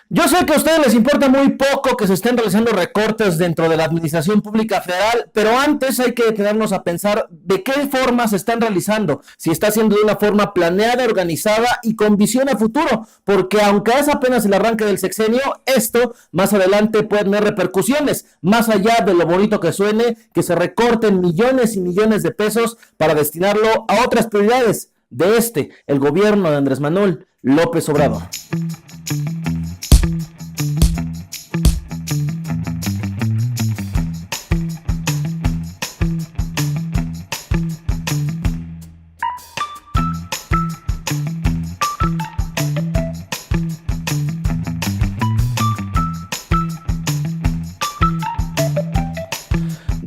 Yo sé que a ustedes les importa muy poco que se estén realizando recortes dentro de la administración pública federal, pero antes hay que detenernos a pensar de qué forma se están realizando, si está siendo de una forma planeada, organizada y con visión a futuro, porque aunque es apenas el arranque del sexenio, esto más adelante puede tener repercusiones, más allá de lo bonito que suene, que se recorten millones y millones de pesos para destinarlo a otras prioridades de el gobierno de Andrés Manuel López Obrador.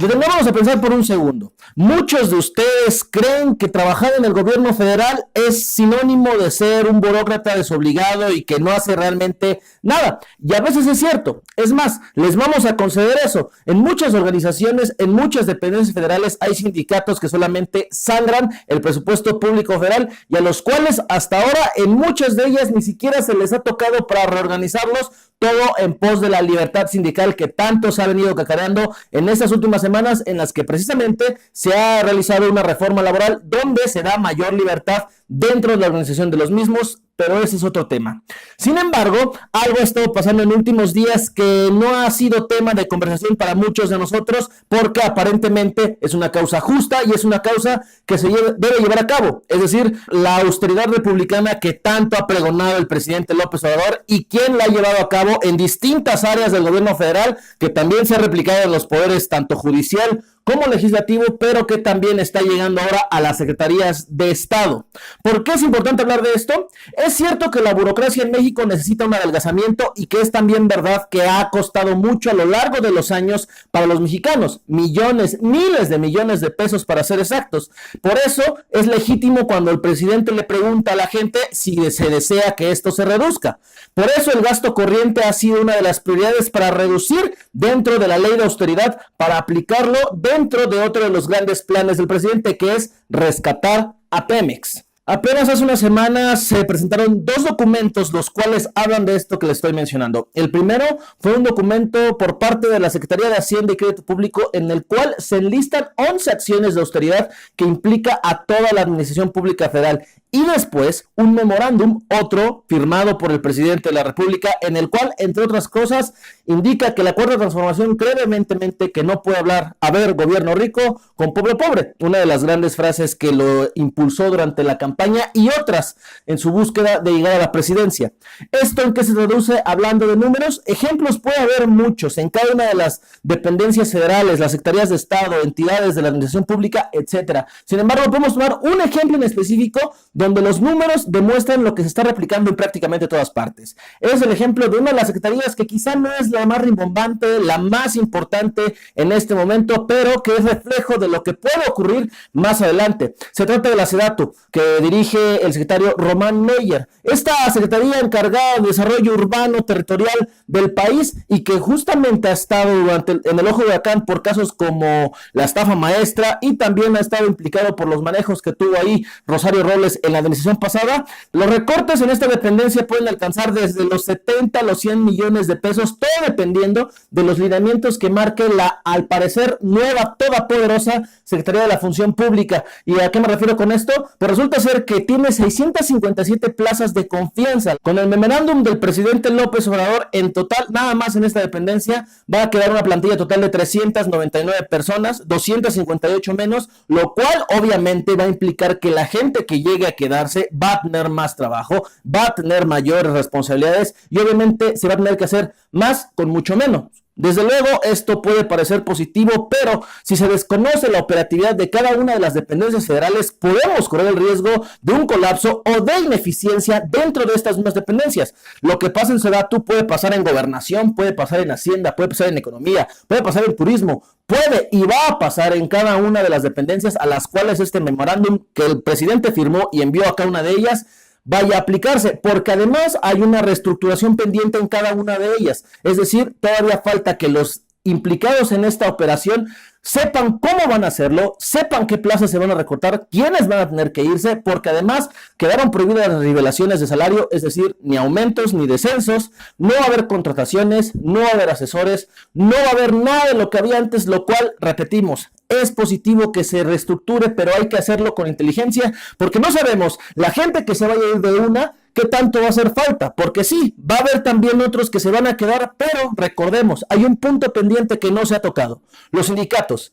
Detengámonos a pensar por un segundo. Muchos de ustedes creen que trabajar en el gobierno federal es sinónimo de ser un burócrata desobligado y que no hace realmente nada. Y a veces es cierto. Es más, les vamos a conceder eso. En muchas organizaciones, en muchas dependencias federales hay sindicatos que solamente sangran el presupuesto público federal y a los cuales hasta ahora en muchas de ellas ni siquiera se les ha tocado para reorganizarlos, todo en pos de la libertad sindical que tanto se ha venido cacareando en estas últimas semanas, en las que precisamente se ha realizado una reforma laboral donde se da mayor libertad dentro de la organización de los mismos, pero ese es otro tema. Sin embargo, algo ha estado pasando en últimos días que no ha sido tema de conversación para muchos de nosotros, porque aparentemente es una causa justa y es una causa que se debe llevar a cabo, es decir, la austeridad republicana que tanto ha pregonado el presidente López Obrador y quien la ha llevado a cabo en distintas áreas del gobierno federal, que también se ha replicado en los poderes tanto judicial como legislativo, pero que también está llegando ahora a las secretarías de Estado. ¿Por qué es importante hablar de esto? Es cierto que la burocracia en México necesita un adelgazamiento y que es también verdad que ha costado mucho a lo largo de los años para los mexicanos, millones, miles de millones de pesos para ser exactos. Por eso es legítimo cuando el presidente le pregunta a la gente si se desea que esto se reduzca. Por eso el gasto corriente ha sido una de las prioridades para reducir dentro de la ley de austeridad, para aplicarlo dentro de otro de los grandes planes del presidente, que es rescatar a Pemex. Apenas hace unas semanas se presentaron dos documentos los cuales hablan de esto que les estoy mencionando. El primero fue un documento por parte de la Secretaría de Hacienda y Crédito Público en el cual se enlistan 11 acciones de austeridad que implica a toda la administración pública federal. Y después un memorándum, otro firmado por el presidente de la República, en el cual, entre otras cosas, indica que la Cuarta Transformación cree vehementemente que no puede haber gobierno rico con pueblo pobre. Una de las grandes frases que lo impulsó durante la campaña y otras en su búsqueda de llegar a la presidencia. ¿Esto en qué se traduce? Hablando de números, ejemplos puede haber muchos en cada una de las dependencias federales, las secretarías de Estado, entidades de la administración pública, etcétera. Sin embargo, podemos tomar un ejemplo en específico donde los números demuestran lo que se está replicando en prácticamente todas partes. Es el ejemplo de una de las secretarías que quizá no es la más rimbombante, la más importante en este momento, pero que es reflejo de lo que puede ocurrir más adelante. Se trata de la SEDATU, que dirige el secretario Román Meyer. Esta secretaría encargada de desarrollo urbano territorial del país y que justamente ha estado en el ojo de huracán por casos como la estafa maestra y también ha estado implicado por los manejos que tuvo ahí Rosario Robles en la administración pasada. Los recortes en esta dependencia pueden alcanzar desde los 70 a los 100 millones de pesos, todo dependiendo de los lineamientos que marque la, al parecer, nueva, toda poderosa Secretaría de la Función Pública. ¿Y a qué me refiero con esto? Pues resulta ser que tiene 657 plazas de confianza. Con el memorándum del presidente López Obrador, en total, nada más en esta dependencia, va a quedar una plantilla total de 399 personas, 258 menos, lo cual obviamente va a implicar que la gente que llegue a quedarse va a tener más trabajo, va a tener mayores responsabilidades y obviamente se va a tener que hacer más con mucho menos. Desde luego, esto puede parecer positivo, pero si se desconoce la operatividad de cada una de las dependencias federales, podemos correr el riesgo de un colapso o de ineficiencia dentro de estas mismas dependencias. Lo que pasa en SEDATU puede pasar en gobernación, puede pasar en Hacienda, puede pasar en economía, puede pasar en turismo, puede y va a pasar en cada una de las dependencias a las cuales este memorándum que el presidente firmó y envió a cada una de ellas vaya a aplicarse, porque además hay una reestructuración pendiente en cada una de ellas, es decir, todavía falta que los implicados en esta operación sepan cómo van a hacerlo, sepan qué plazas se van a recortar, quiénes van a tener que irse, porque además quedaron prohibidas las revelaciones de salario, es decir, ni aumentos ni descensos, no va a haber contrataciones, no va a haber asesores, no va a haber nada de lo que había antes, lo cual, repetimos, es positivo que se reestructure, pero hay que hacerlo con inteligencia, porque no sabemos, la gente que se vaya a ir de una, ¿qué tanto va a hacer falta? Porque sí, va a haber también otros que se van a quedar, pero recordemos, hay un punto pendiente que no se ha tocado. Los sindicatos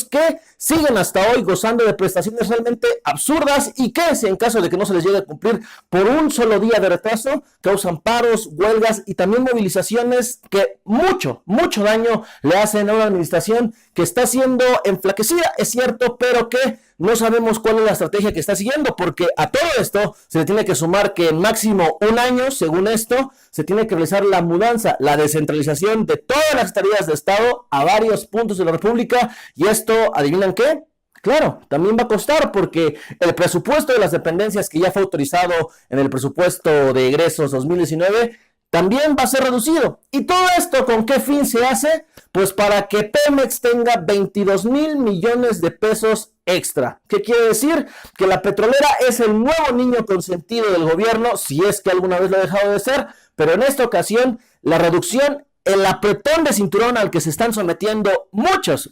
que siguen hasta hoy gozando de prestaciones realmente absurdas y que, si en caso de que no se les llegue a cumplir por un solo día de retraso, causan paros, huelgas y también movilizaciones que mucho daño le hacen a una administración que está siendo enflaquecida, es cierto, pero que no sabemos cuál es la estrategia que está siguiendo, porque a todo esto se le tiene que sumar que en máximo un año, según esto, se tiene que realizar la mudanza, la descentralización de todas las tareas de Estado a varios puntos de la República, y esto, ¿adivinan qué? Claro, también va a costar porque el presupuesto de las dependencias que ya fue autorizado en el presupuesto de egresos 2019 también va a ser reducido. ¿Y todo esto con qué fin se hace? Pues para que Pemex tenga 22,000 millones de pesos extra. ¿Qué quiere decir? Que la petrolera es el nuevo niño consentido del gobierno, si es que alguna vez lo ha dejado de ser, pero en esta ocasión la reducción, el apretón de cinturón al que se están sometiendo muchas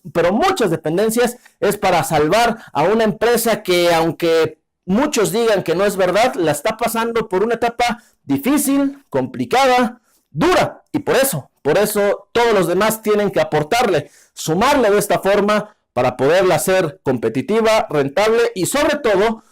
dependencias es para salvar a una empresa que, aunque muchos digan que no es verdad, la está pasando por una etapa difícil, complicada, dura, y por eso todos los demás tienen que aportarle, sumarle de esta forma para poderla hacer competitiva, rentable y sobre todo,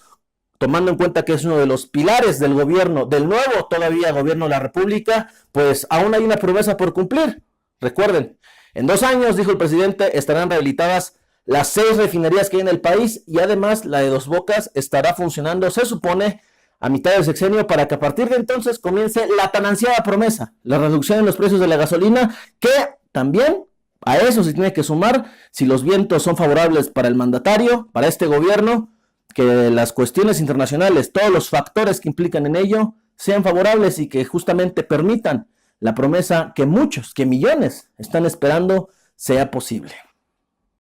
tomando en cuenta que es uno de los pilares del gobierno, del nuevo todavía gobierno de la República, pues aún hay una promesa por cumplir. Recuerden, en 2 años, dijo el presidente, estarán rehabilitadas las 6 refinerías que hay en el país y además la de Dos Bocas estará funcionando, se supone, a mitad del sexenio para que a partir de entonces comience la tan ansiada promesa, la reducción en los precios de la gasolina, que también a eso se tiene que sumar, si los vientos son favorables para el mandatario, para este gobierno, que las cuestiones internacionales, todos los factores que implican en ello, sean favorables y que justamente permitan la promesa que muchos, que millones están esperando sea posible.